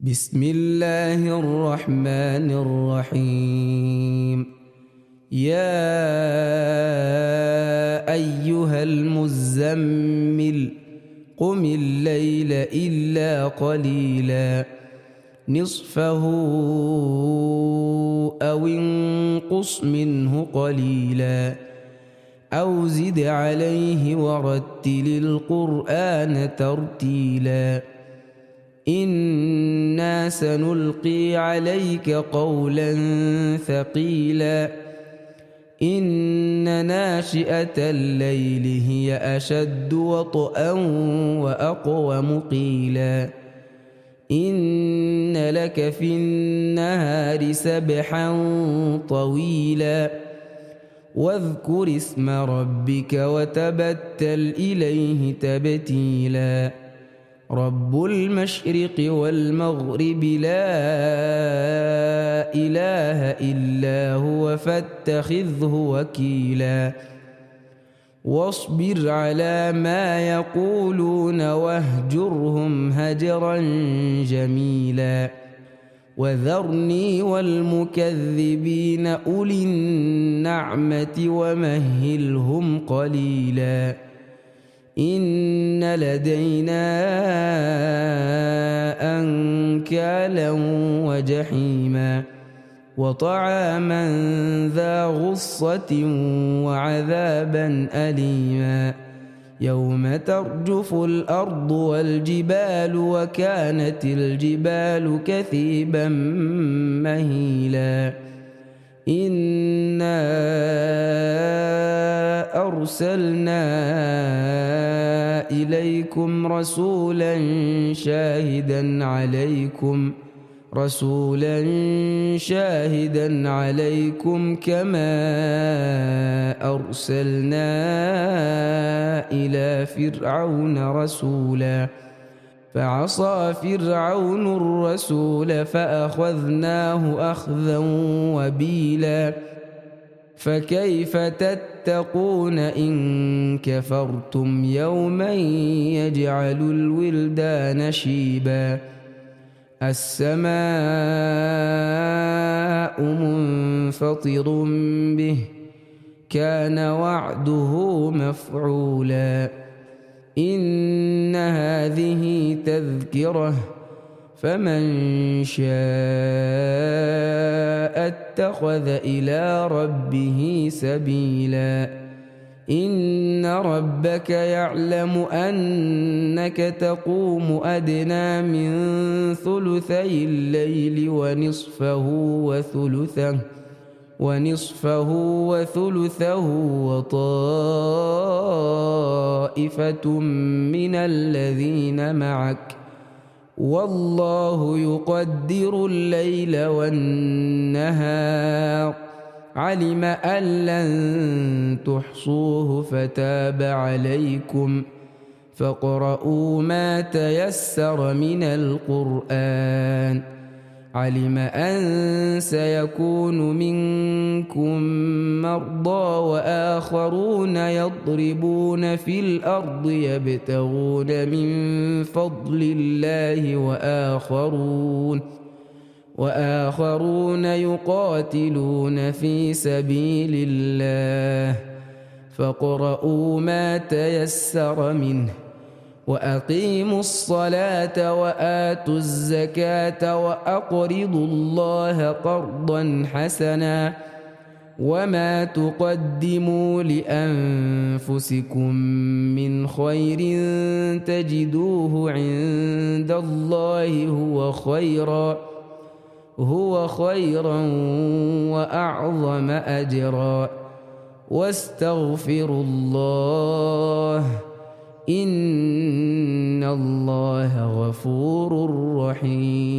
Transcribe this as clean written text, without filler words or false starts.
بسم الله الرحمن الرحيم. يا أيها المزمل قم الليل إلا قليلا نصفه أو انقص منه قليلا أو زد عليه ورتل القرآن ترتيلا إنا سنلقي عليك قولا ثقيلا إن ناشئة الليل هي أشد وطئا وأقوم قيلا إن لك في النهار سبحا طويلا واذكر اسم ربك وتبتل إليه تبتيلا رب المشرق والمغرب لا إله إلا هو فاتخذه وكيلا واصبر على ما يقولون واهجرهم هجرا جميلا وذرني والمكذبين أولي النعمة ومهلهم قليلا إن لدينا أنكالا وجحيما وطعاما ذا غصة وعذابا أليما يوم ترجف الأرض والجبال وكانت الجبال كثيبا مهيلا إنا أرسلنا إليكم رسولا شاهدا عليكم كما أرسلنا إلى فرعون رسولا فعصى فرعون الرسول فأخذناه أخذا وبيلا فكيف تتقون إن كفرتم يوما يجعل الولدان شيبا السماء منفطر به كان وعده مفعولا إن هذه تذكرة فمن شاء اتخذ إلى ربه سبيلا إن ربك يعلم أنك تقوم أدنى من ثلثي الليل ونصفه وثلثه وطائفة من الذين معك والله يقدر الليل والنهار علم أن لن تحصوه فتاب عليكم فاقرؤوا ما تيسر من القرآن علم أن سيكون منكم مرضى وآخرون يضربون في الأرض يبتغون من فضل الله وآخرون يقاتلون في سبيل الله فاقرؤوا ما تيسر منه وأقيموا الصلاة وآتوا الزكاة وأقرضوا الله قرضا حسنا وما تقدموا لأنفسكم من خير تجدوه عند الله هو خيرا وأعظم أجرا واستغفروا الله إن الله غفور رحيم.